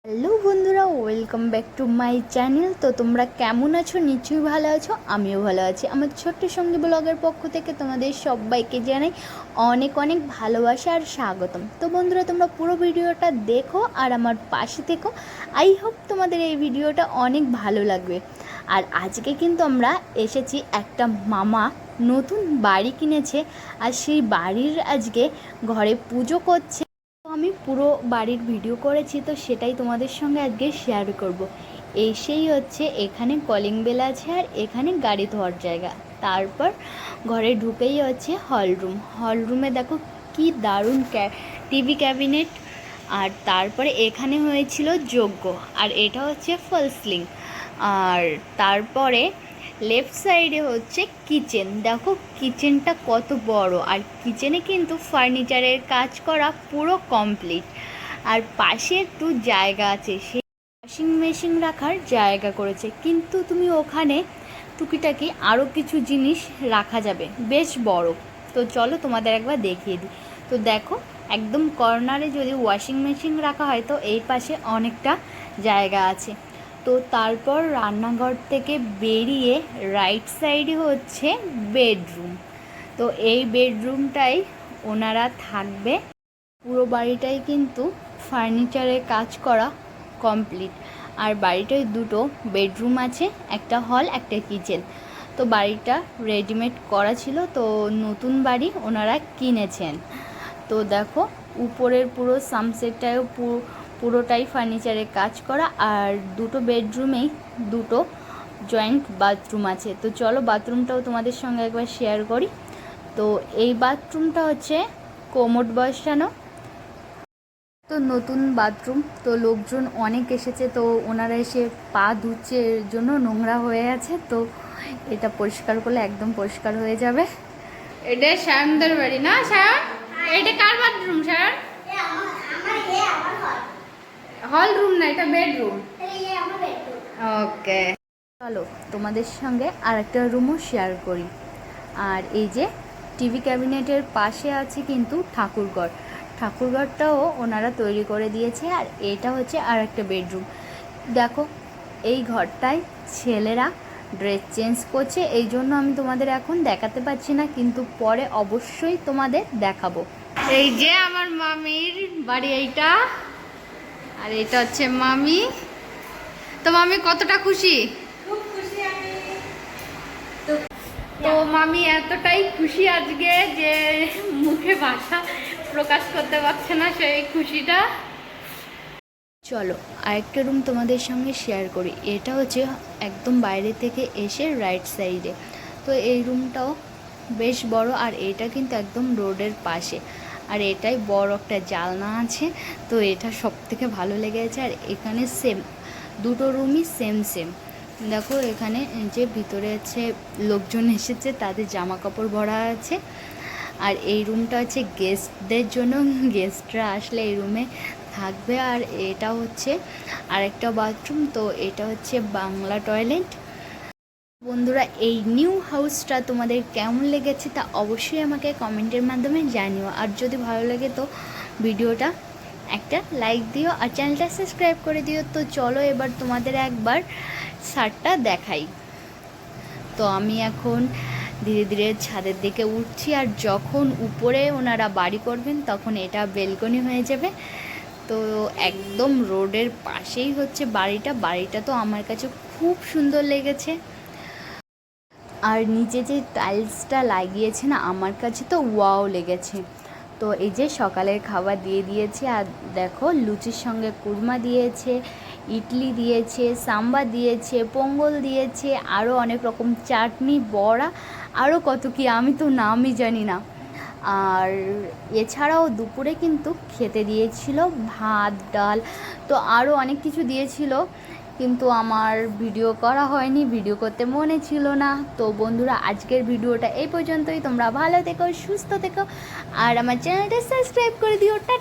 Hello বন্ধুরা, welcome back to my channel. তো তোমরা কেমন আছো? নিশ্চয়ই ভালো আছো, আমিও ভালো আছি। আমার ছোট্ট সঙ্গী ব্লগের পক্ষ থেকে তোমাদের সবাইকে জানাই অনেক অনেক ভালোবাসা আর স্বাগতম। তো বন্ধুরা, তোমরা পুরো ভিডিওটা দেখো আর আমার পাশে থেকো। আই হোপ তোমাদের এই ভিডিওটা অনেক ভালো লাগবে। আর আজকে কিন্তু আমরা এসেছি, একটা মামা নতুন বাড়ি কিনেছে আর সেই বাড়ির আজকে ঘরে পুজো করছে। আমি পুরো বাড়ির ভিডিও করেছি, তো সেটাই তোমাদের সঙ্গে আজকে শেয়ার করব। সেই হচ্ছে এখানে কলিং বেল আছে আর এখানে গাড়ি ধোয়ার জায়গা। তারপর ঘরে ঢুকেই হচ্ছে হলরুমে দেখো কি দারুণ টিভি ক্যাবিনেট। আর তারপরে এখানে হয়েছিল যজ্ঞ, আর এটা হচ্ছে ফল সিলিং। আর তারপরে লেফট সাইডে হচ্ছে কিচেন। দেখো কিচেনটা কত বড়, আর কিচেনে কিন্তু ফার্নিচারের কাজ করা পুরো কমপ্লিট। আর পাশে একটু জায়গা আছে, সেই ওয়াশিং মেশিন রাখার জায়গা করেছে, কিন্তু তুমি ওখানে টুকিটাকি আরও কিছু জিনিস রাখা যাবে, বেশ বড়। তো চলো তোমাদের একবার দেখিয়ে দিই। তো দেখো একদম কর্নারে যদি ওয়াশিং মেশিন রাখা হয়, তো এই পাশে অনেকটা জায়গা আছে। তো তারপর রান্নাঘর থেকে বেরিয়ে রাইট সাইডে হচ্ছে বেডরুম। তো এই বেডরুমটাই ওনারা থাকবে। পুরো বাড়িটাই কিন্তু ফার্নিচারের কাজ করা কমপ্লিট। আর বাড়িটায় দুটো বেডরুম আছে, একটা হল একটা কিচেন। তো বাড়িটা রেডিমেড করা ছিল, তো নতুন বাড়ি ওনারা কিনেছেন। তো দেখো উপরের পুরো সানসেটটাও পুরোটাই ফার্নিচারের কাজ করা। আর দুটো বেডরুমেই দুটো জয়েন্ট বাথরুম আছে। তো চলো বাথরুমটাও তোমাদের সঙ্গে একবার শেয়ার করি। তো এই বাথরুমটা হচ্ছে কোমোড বসানো। তো নতুন বাথরুম, তো লোকজন অনেক এসেছে, তো ওনারা এসে পা ধুচ্ছে, এর জন্য নোংরা হয়ে আছে। তো এটা পরিষ্কার করলে একদম পরিষ্কার হয়ে যাবে। এটা সায়নদের বাড়ি না? সায়ন, এটা কার বাথরুম? সায়ন, হল রুম না, এটা বেডরুম। ওকে, চলো তোমাদের সঙ্গে আর একটা রুমও শেয়ার করি। আর এই যে টিভি ক্যাবিনেটের পাশে আছে কিন্তু ঠাকুরঘরটাও ওনারা তৈরি করে দিয়েছে। আর এটা হচ্ছে আর একটা বেডরুম। দেখো এই ঘরটায় ছেলেরা ড্রেস চেঞ্জ করছে, এই জন্য আমি তোমাদের এখন দেখাতে পারছি না, কিন্তু পরে অবশ্যই তোমাদের দেখাবো। এই যে আমার মামির বাড়ি এইটা, আর এটা হচ্ছে মামি। তো মামি কতটা খুশি? তো মামি এতটাই খুশি আজকে যে মুখে ভাষা প্রকাশ করতে পারছে না সেই খুশিটা। চলো আরেকটা রুম তোমাদের সঙ্গে শেয়ার করি। এটা হচ্ছে একদম বাইরে থেকে এসে রাইট সাইডে। তো এই রুমটাও বেশ বড়, আর এটা কিন্তু একদম রোডের পাশে। আর এটাই বড় একটা জানলা আছে, তো এটা সব থেকে ভালো লেগেছে। আর এখানে সেম দুটো রুমই সেম দেখো এখানে যে ভিতরে আছে লোকজন এসেছে, তাদের জামা কাপড় ভরা আছে। আর এই রুমটা হচ্ছে গেস্টদের জন্য, গেস্টরা আসলে এই রুমে থাকবে। আর এটা হচ্ছে আরেকটা বাথরুম। তো এটা হচ্ছে বাংলা টয়লেট। বন্ধুরা, এই নিউ হাউসটা তোমাদের কেমন লেগেছে তা অবশ্যই আমাকে কমেন্টের মাধ্যমে জানিও। আর যদি ভালো লাগে তো ভিডিওটা একটা লাইক দিও আর চ্যানেলটা সাবস্ক্রাইব করে দিও। তো চলো এবার তোমাদের একবার ছাদটা দেখাই। তো আমি এখন ধীরে ধীরে ছাদের দিকে উঠছি, আর যখন উপরে ওনারা বাড়ি করবেন তখন এটা বেলকনি হয়ে যাবে। তো একদম রোডের পাশেই হচ্ছে বাড়িটা তো আমার কাছে খুব সুন্দর লেগেছে। আর নিচে যে টাইলসটা লাগিয়েছে না, আমার কাছে তো ওয়াও লেগেছে। তো এই যে সকালের খাবার দিয়ে দিয়েছে, আর দেখো লুচির সঙ্গে কুরমা দিয়েছে, ইডলি দিয়েছে, সাম্বার দিয়েছে, পোঙ্গল দিয়েছে, আরও অনেক রকম চাটনি, বড়া, আরও কত কি আমি তো নামই জানি না। আর এছাড়াও দুপুরে কিন্তু খেতে দিয়েছিল ভাত, ডাল, তো আরও অনেক কিছু দিয়েছিল, কিন্তু আমার ভিডিও করা হয়নি, ভিডিও করতে মনে ছিল না। তো বন্ধুরা, আজকের ভিডিওটা এই পর্যন্তই। তোমরা ভালো থেকো, সুস্থ থেকো, আর আমার চ্যানেলটা সাবস্ক্রাইব করে দিও। টাটা।